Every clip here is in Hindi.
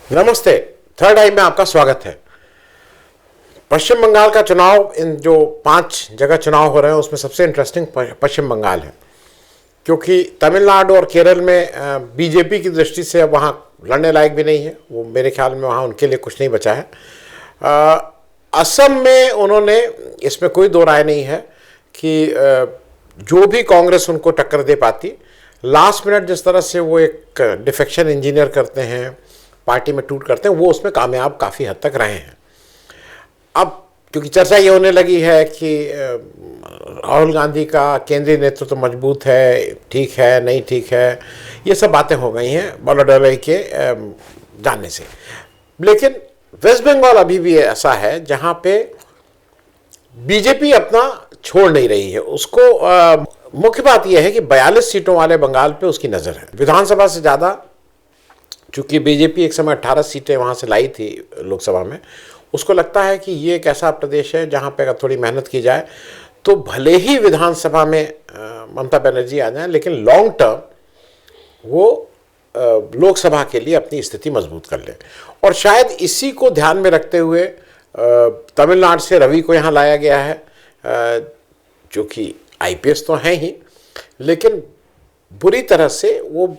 नमस्ते। थर्ड आई में आपका स्वागत है। पश्चिम बंगाल का चुनाव, इन जो 5 जगह चुनाव हो रहे हैं उसमें सबसे इंटरेस्टिंग पश्चिम बंगाल है, क्योंकि तमिलनाडु और केरल में बीजेपी की दृष्टि से अब वहाँ लड़ने लायक भी नहीं है। वो मेरे ख्याल में वहाँ उनके लिए कुछ नहीं बचा है। असम में उन्होंने, इसमें कोई दो राय नहीं है कि जो भी कांग्रेस उनको टक्कर दे पाती, लास्ट मिनट जिस तरह से वो एक डिफेक्शन इंजीनियर करते हैं, पार्टी में टूट करते हैं, वो उसमें कामयाब काफ़ी हद तक रहे हैं। अब क्योंकि चर्चा ये होने लगी है कि राहुल गांधी का केंद्रीय नेतृत्व तो मजबूत है, ठीक है नहीं ठीक है, ये सब बातें हो गई हैं बॉलोडोलई के जानने से। लेकिन वेस्ट बंगाल अभी भी ऐसा है जहाँ पे बीजेपी अपना छोड़ नहीं रही है। उसको मुख्य बात यह है कि 42 सीटों वाले बंगाल पे उसकी नज़र है। विधानसभा से ज़्यादा, चूँकि बीजेपी एक समय 18 सीटें वहाँ से लाई थी लोकसभा में, उसको लगता है कि ये एक ऐसा प्रदेश है जहाँ पे अगर थोड़ी मेहनत की जाए तो भले ही विधानसभा में ममता बनर्जी आ जाए, लेकिन लॉन्ग टर्म वो लोकसभा के लिए अपनी स्थिति मजबूत कर ले। और शायद इसी को ध्यान में रखते हुए तमिलनाडु से रवि को यहाँ लाया गया है, जो कि आईपीएस तो हैं ही, लेकिन बुरी तरह से वो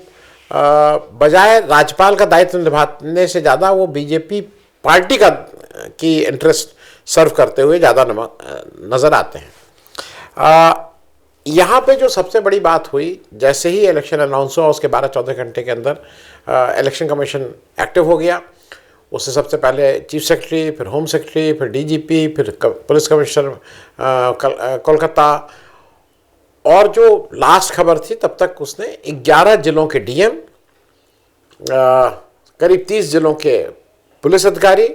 बजाय राज्यपाल का दायित्व निभाने से ज़्यादा वो बीजेपी पार्टी की इंटरेस्ट सर्व करते हुए ज़्यादा नज़र आते हैं। यहाँ पे जो सबसे बड़ी बात हुई, जैसे ही इलेक्शन अनाउंस हुआ उसके 12-14 घंटे के अंदर इलेक्शन कमीशन एक्टिव हो गया। उससे सबसे पहले चीफ सेक्रेटरी, फिर होम सेक्रेटरी, फिर डीजीपी, फिर पुलिस कमिश्नर कोलकाता, और जो लास्ट खबर थी तब तक उसने 11 जिलों के डीएम, करीब 30 जिलों के पुलिस अधिकारी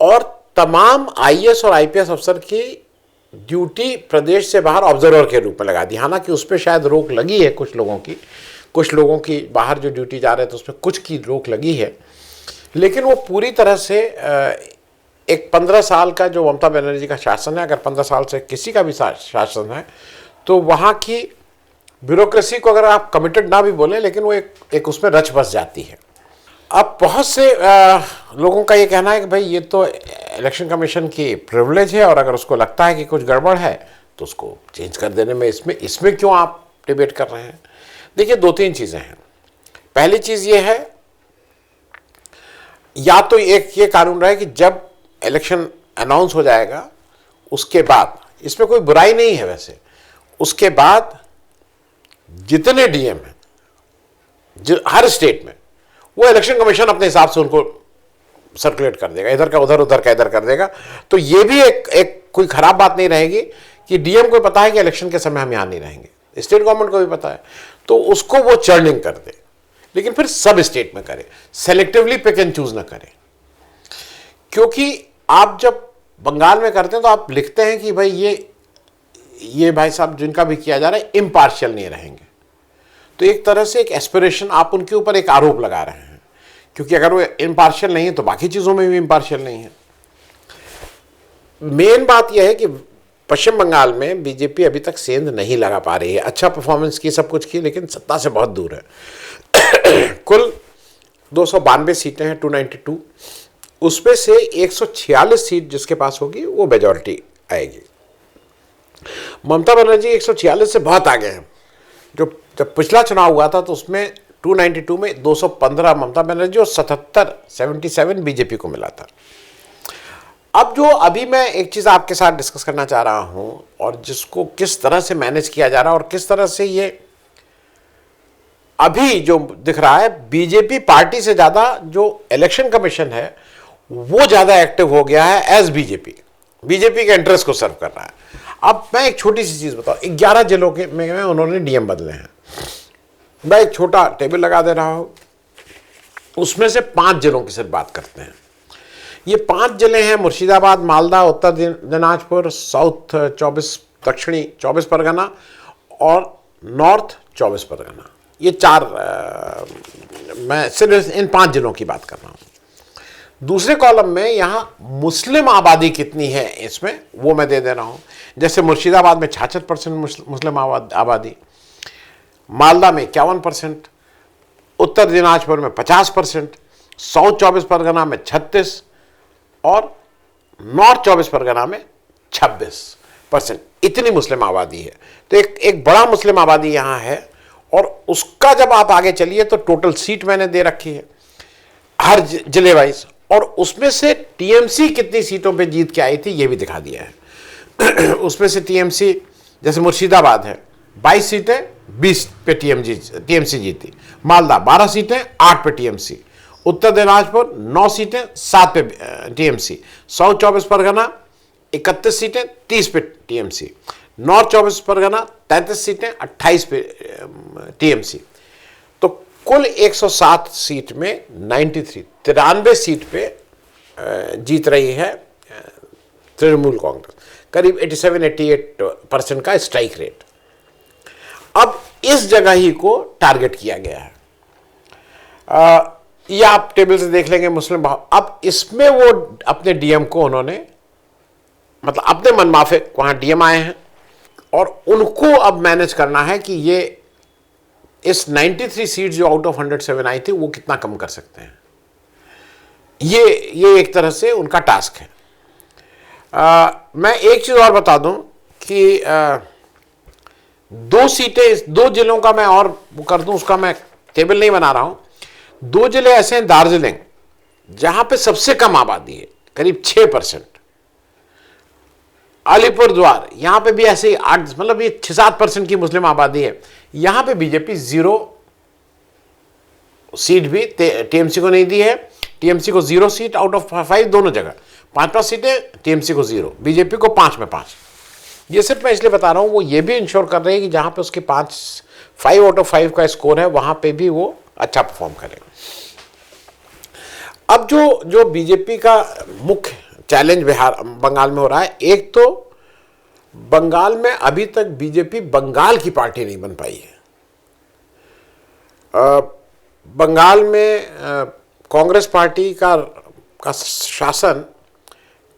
और तमाम आईएएस और आईपीएस अफसर की ड्यूटी प्रदेश से बाहर ऑब्जर्वर के रूप में लगा दी। हालांकि उस पर शायद रोक लगी है कुछ लोगों की बाहर जो ड्यूटी जा रहे थे उसमें कुछ की रोक लगी है, लेकिन वो पूरी तरह से एक 15 साल का जो ममता बनर्जी का शासन है, अगर 15 साल से किसी का भी शासन है, तो वहाँ की ब्यूरोक्रेसी को अगर आप कमिटेड ना भी बोलें, लेकिन वो एक उसमें रच बस जाती है। अब बहुत से लोगों का ये कहना है कि भाई ये तो इलेक्शन कमीशन की प्रिविलेज है, और अगर उसको लगता है कि कुछ गड़बड़ है तो उसको चेंज कर देने में इसमें क्यों आप डिबेट कर रहे हैं। देखिए, 2-3 चीज़ें हैं। पहली चीज़ ये है, या तो एक ये कानून रहे कि जब इलेक्शन अनाउंस हो जाएगा उसके बाद, इसमें कोई बुराई नहीं है वैसे, उसके बाद जितने डीएम हैं हर स्टेट में, वो इलेक्शन कमीशन अपने हिसाब से उनको सर्कुलेट कर देगा, इधर का उधर, उधर का इधर कर देगा। तो ये भी एक कोई खराब बात नहीं रहेगी कि डीएम को पता है कि इलेक्शन के समय हम यहाँ नहीं रहेंगे, स्टेट गवर्नमेंट को भी पता है, तो उसको वो चर्निंग कर दे, लेकिन फिर सब स्टेट में करे, सेलेक्टिवली पिक एंड चूज ना करे। क्योंकि आप जब बंगाल में करते हैं तो आप लिखते हैं कि भाई ये भाई साहब जिनका भी किया जा रहा है इम्पार्शियल नहीं रहेंगे, तो एक तरह से एक एस्पिरेशन, आप उनके ऊपर एक आरोप लगा रहे हैं, क्योंकि अगर वो इम्पार्शियल नहीं है तो बाकी चीज़ों में भी इम्पार्शियल नहीं है। मेन बात यह है कि पश्चिम बंगाल में बीजेपी अभी तक सेंध नहीं लगा पा रही है। अच्छा परफॉर्मेंस की, सब कुछ की, लेकिन सत्ता से बहुत दूर है। कुल 292 सीटें हैं, 292, उसमें से 146 सीट जिसके पास होगी वो मेजॉरिटी आएगी। ममता बनर्जी 146 से बहुत आगे हैं। जब पिछला चुनाव हुआ था तो उसमें 292 में 215 ममता बनर्जी और 77 बीजेपी को मिला था। अब जो अभी मैं एक चीज़ आपके साथ डिस्कस करना चाह रहा हूं, और जिसको किस तरह से मैनेज किया जा रहा है और किस तरह से ये अभी जो दिख रहा है, बीजेपी पार्टी से ज़्यादा जो इलेक्शन कमीशन है वो ज़्यादा एक्टिव हो गया है एज बीजेपी के इंटरेस्ट को सर्व कर रहा है। अब मैं एक छोटी सी चीज़ बताऊँ, 11 जिलों के में उन्होंने डीएम बदले हैं। मैं एक छोटा टेबल लगा दे रहा हूँ, उसमें से 5 जिलों की सिर्फ बात करते हैं। ये 5 जिले हैं मुर्शिदाबाद, मालदा, उत्तर दिनाजपुर, साउथ 24, दक्षिणी 24 परगना और नॉर्थ 24 परगना। ये 4 मैं सिर्फ इन 5 जिलों की बात कर रहा हूँ। दूसरे कॉलम में यहाँ मुस्लिम आबादी कितनी है इसमें वो मैं दे रहा हूँ। जैसे मुर्शिदाबाद में 66% मुस्लिम आबादी, मालदा में 51%, उत्तर दिनाजपुर में 50%, साउथ 24 परगना में 36 और नॉर्थ 24 परगना में 26%। इतनी मुस्लिम आबादी है। तो एक बड़ा मुस्लिम आबादी यहाँ है। और उसका जब आप आगे चलिए तो टोटल सीट मैंने दे रखी है हर जिले वाइज, और उसमें से टीएमसी कितनी सीटों पे जीत के आई थी ये भी दिखा दिया है। उसमें से टीएमसी, जैसे मुर्शिदाबाद है 22 सीटें 20 पे टीएमसी जीती, मालदा 12 सीटें 8 पे टीएमसी, उत्तर दिनाजपुर 9 सीटें 7 पे टीएमसी, साउथ 24 परगना 31 सीटें 30 पे टीएमसी, नॉर्थ 24 परगना 33 सीटें 28 पे टीएमसी। तो कुल 107 सीट में 93 सीट पे जीत रही है तृणमूल कांग्रेस, करीब 87-88% का स्ट्राइक रेट। अब इस जगह ही को टारगेट किया गया है। ये आप टेबल से देख लेंगे मुस्लिम भाव। अब इसमें वो अपने डीएम को उन्होंने, मतलब अपने मनमाफिक वहां डीएम आए हैं और उनको अब मैनेज करना है कि ये इस 93 सीट जो आउट ऑफ 107 आई थी वो कितना कम कर सकते हैं। ये एक तरह से उनका टास्क है। मैं एक चीज और बता दूं कि 2 सीटें, 2 जिलों का मैं और वो कर दूं, उसका मैं टेबल नहीं बना रहा हूं। 2 जिले ऐसे हैं, दार्जिलिंग जहां पे सबसे कम आबादी है करीब 6%, अलीपुरद्वार यहां पे भी ऐसे ही 8, मतलब ये 6-7% की मुस्लिम आबादी है। यहां पे बीजेपी 0 सीट भी टीएमसी को नहीं दी है। टीएमसी को 0 सीट आउट ऑफ 5 दोनों जगह, 5 सीटें, टीएमसी को 0, बीजेपी को 5 में 5। ये सिर्फ मैं इसलिए बता रहा हूं, वो ये भी इंश्योर कर रहे हैं कि जहां पे उसके 5 आउट ऑफ 5 का स्कोर है वहां पे भी वो अच्छा परफॉर्म करेगा। अब जो बीजेपी का मुख्य चैलेंज बंगाल में हो रहा है, एक तो बंगाल में अभी तक बीजेपी बंगाल की पार्टी नहीं बन पाई है। बंगाल में कांग्रेस पार्टी का शासन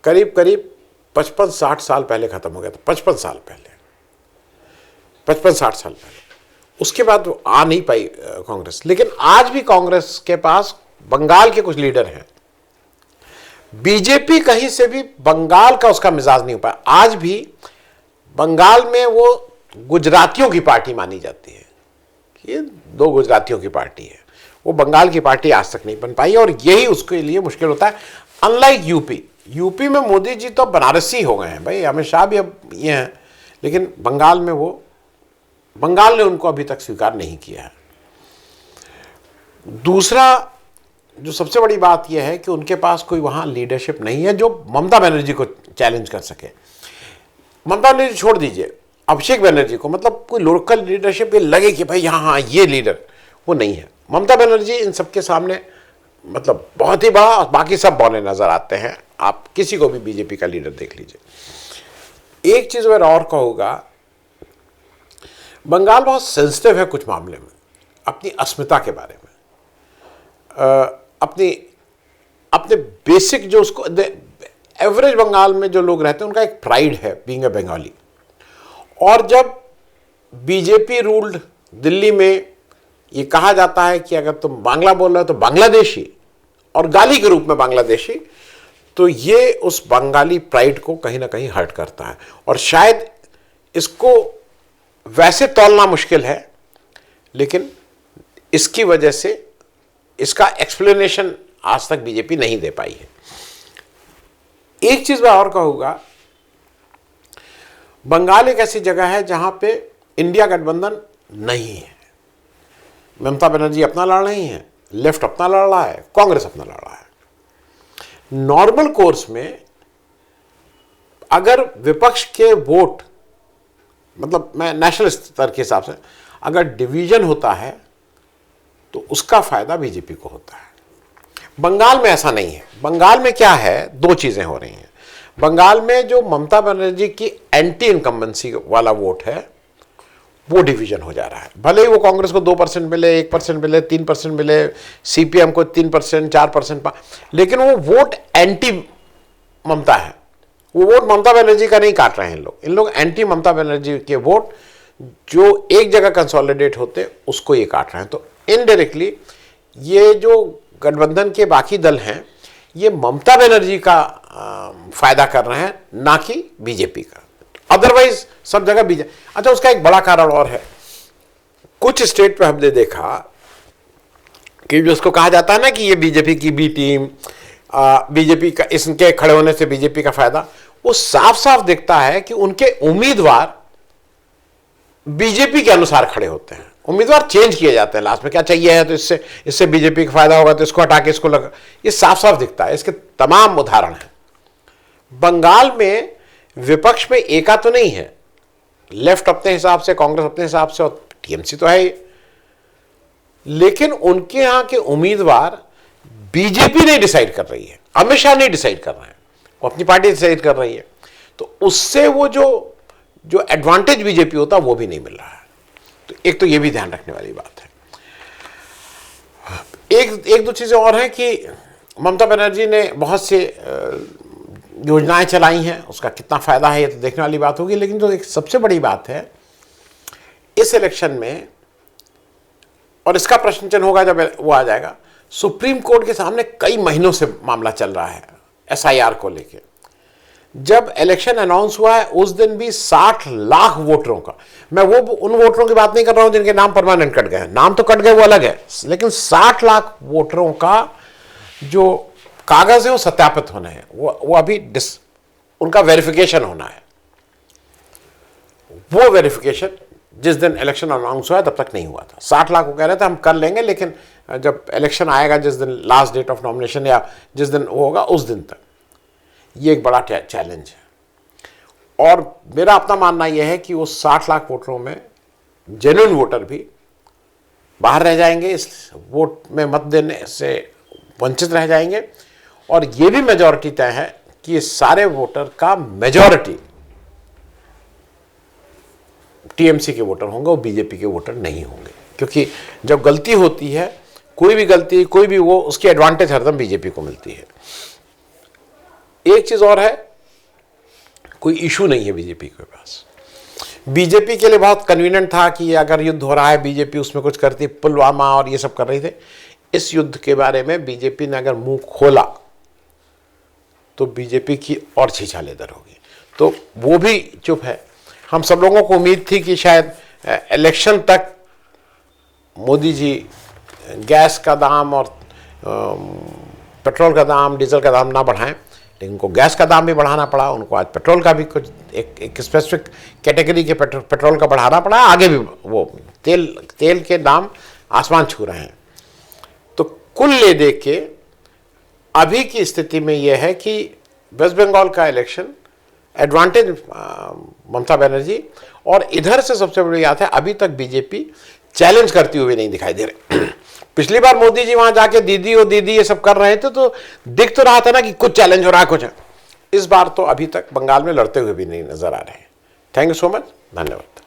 करीब 55-60 साल पहले खत्म हो गया था। 55 साल पहले, 55-60 साल पहले। उसके बाद वो आ नहीं पाई कांग्रेस। लेकिन आज भी कांग्रेस के पास बंगाल के कुछ लीडर हैं। बीजेपी कहीं से भी बंगाल का उसका मिजाज नहीं हो पाया। आज भी बंगाल में वो गुजरातियों की पार्टी मानी जाती है, ये 2 गुजरातियों की पार्टी है। वो बंगाल की पार्टी आज तक नहीं बन पाई और यही उसके लिए मुश्किल होता है। अनलाइक यूपी में मोदी जी तो बनारसी हो गए हैं भाई, अमित शाह भी अब ये हैं, लेकिन बंगाल ने उनको अभी तक स्वीकार नहीं किया है। दूसरा जो सबसे बड़ी बात यह है कि उनके पास कोई वहां लीडरशिप नहीं है जो ममता बनर्जी को चैलेंज कर सके। ममता बनर्जी छोड़ दीजिए, अभिषेक बनर्जी को, मतलब कोई लोकल लीडरशिप ये लगे कि भाई हाँ ये लीडर, वो नहीं है। ममता बनर्जी इन सबके सामने मतलब बहुत ही बड़ा, बाकी सब बौने नजर आते हैं। आप किसी को भी बीजेपी का लीडर देख लीजिए। एक चीज मैं और कहूँगा, बंगाल बहुत सेंसिटिव है कुछ मामले में, अपनी अस्मिता के बारे में, अपने बेसिक जो उसको एवरेज बंगाल में जो लोग रहते हैं उनका एक प्राइड है बीइंग अ बंगाली। और जब बीजेपी रूल्ड दिल्ली में ये कहा जाता है कि अगर तुम बांग्ला बोल रहे हो तो बांग्लादेशी, और गाली के रूप में बांग्लादेशी, तो ये उस बंगाली प्राइड को कहीं ना कहीं हर्ट करता है। और शायद इसको वैसे तौलना मुश्किल है, लेकिन इसकी वजह से इसका एक्सप्लेनेशन आज तक बीजेपी नहीं दे पाई है। एक चीज मैं और कहूंगा, बंगाल एक ऐसी जगह है जहां पे इंडिया गठबंधन नहीं है। ममता बनर्जी अपना लड़ रही है, लेफ्ट अपना लड़ रहा है, कांग्रेस अपना लड़ रहा है। नॉर्मल कोर्स में अगर विपक्ष के वोट, मतलब मैं नेशनल स्तर के हिसाब से, अगर डिवीजन होता है तो उसका फायदा बीजेपी को होता है। बंगाल में ऐसा नहीं है। बंगाल में क्या है, 2 चीजें हो रही हैं। बंगाल में जो ममता बनर्जी की एंटी इनकम्बेंसी वाला वोट है वो डिवीजन हो जा रहा है। भले ही वो कांग्रेस को 2% मिले, 1% मिले, 3% मिले, सीपीएम को 3%, 4%, लेकिन वो वोट एंटी ममता है। वो वोट ममता बनर्जी का नहीं काट रहे हैं इन लोग एंटी ममता बनर्जी के वोट जो एक जगह कंसोलिडेट होते उसको ये काट रहे हैं। तो इनडायरेक्टली ये जो गठबंधन के बाकी दल हैं ये ममता बनर्जी का फायदा कर रहे हैं, ना कि बीजेपी का। अदरवाइज सब जगह बीजेपी। अच्छा, उसका एक बड़ा कारण और है। कुछ स्टेट पे हमने देखा कि जिसको कहा जाता है ना कि ये बीजेपी की बी टीम, बीजेपी का, इसके खड़े होने से बीजेपी का फायदा, वो साफ साफ दिखता है कि उनके उम्मीदवार बीजेपी के अनुसार खड़े होते हैं। उम्मीदवार चेंज किए जाते हैं लास्ट में, क्या चाहिए है तो इससे बीजेपी का फायदा होगा तो इसको हटा के इसको लगा। ये साफ साफ दिखता है, इसके तमाम उदाहरण हैं। बंगाल में विपक्ष में एका तो नहीं है, लेफ्ट अपने हिसाब से, कांग्रेस अपने हिसाब से और टीएमसी तो है ही, लेकिन उनके यहां के उम्मीदवार बीजेपी नहीं डिसाइड कर रही है, अमित शाह नहीं डिसाइड कर रहे हैं, वो अपनी पार्टी डिसाइड कर रही है। तो उससे वो जो एडवांटेज बीजेपी होता वो भी नहीं मिल रहा है। तो एक तो ये भी ध्यान रखने वाली बात है। एक दो चीजें और हैं कि ममता बनर्जी ने बहुत से योजनाएं चलाई हैं, उसका कितना फायदा है ये तो देखने वाली बात होगी। लेकिन जो एक सबसे बड़ी बात है इस इलेक्शन में, और इसका प्रश्न चिन्ह होगा जब वो आ जाएगा, सुप्रीम कोर्ट के सामने कई महीनों से मामला चल रहा है एसआईआर को लेकर। जब इलेक्शन अनाउंस हुआ है उस दिन भी 60 लाख वोटरों का, मैं वो उन वोटरों की बात नहीं कर रहा हूं जिनके नाम परमानेंट कट गए, नाम तो कट गए वो अलग है, लेकिन 60 लाख वोटरों का जो कागज है वो सत्यापित होने हैं, वो अभी उनका वेरिफिकेशन होना है। वो वेरिफिकेशन जिस दिन इलेक्शन अनाउंस हुआ तब तक नहीं हुआ था। 60 लाख को कह रहे थे हम कर लेंगे, लेकिन जब इलेक्शन आएगा, जिस दिन लास्ट डेट ऑफ नॉमिनेशन या जिस दिन वो होगा उस दिन तक, ये एक बड़ा चैलेंज है। और मेरा अपना मानना यह है कि वो 60 लाख वोटरों में जेन्युइन वोटर भी बाहर रह जाएंगे, इस वोट में मत देने से वंचित रह जाएंगे। और ये भी मेजॉरिटी तय है कि ये सारे वोटर का मेजॉरिटी टीएमसी के वोटर होंगे, वो बीजेपी के वोटर नहीं होंगे। क्योंकि जब गलती होती है, कोई भी गलती, कोई भी वो, उसकी एडवांटेज हरदम बीजेपी को मिलती है। एक चीज और है, कोई इशू नहीं है बीजेपी के पास। बीजेपी के लिए बहुत कन्वीनियंट था कि अगर युद्ध हो रहा है बीजेपी उसमें कुछ करती, पुलवामा और ये सब कर रही थे। इस युद्ध के बारे में बीजेपी ने अगर मुंह खोला तो बीजेपी की और छीछालेदर होगी, तो वो भी चुप है। हम सब लोगों को उम्मीद थी कि शायद इलेक्शन तक मोदी जी गैस का दाम और पेट्रोल का दाम, डीजल का दाम ना बढ़ाएं, लेकिन उनको गैस का दाम भी बढ़ाना पड़ा। उनको आज पेट्रोल का भी कुछ एक स्पेसिफिक कैटेगरी के पेट्रोल का बढ़ाना पड़ा। आगे भी वो तेल के दाम आसमान छू रहे हैं। तो कुल ले देख के अभी की स्थिति में यह है कि वेस्ट बंगाल का इलेक्शन एडवांटेज ममता बनर्जी, और इधर से सबसे बड़ी बात है अभी तक बीजेपी चैलेंज करती हुई नहीं दिखाई दे रही। पिछली बार मोदी जी वहां जाके दीदी और दीदी ये सब कर रहे थे तो दिख तो रहा था ना कि कुछ चैलेंज हो रहा है, कुछ है। इस बार तो अभी तक बंगाल में लड़ते हुए भी नहीं नजर आ रहे हैं। थैंक यू सो मच, धन्यवाद।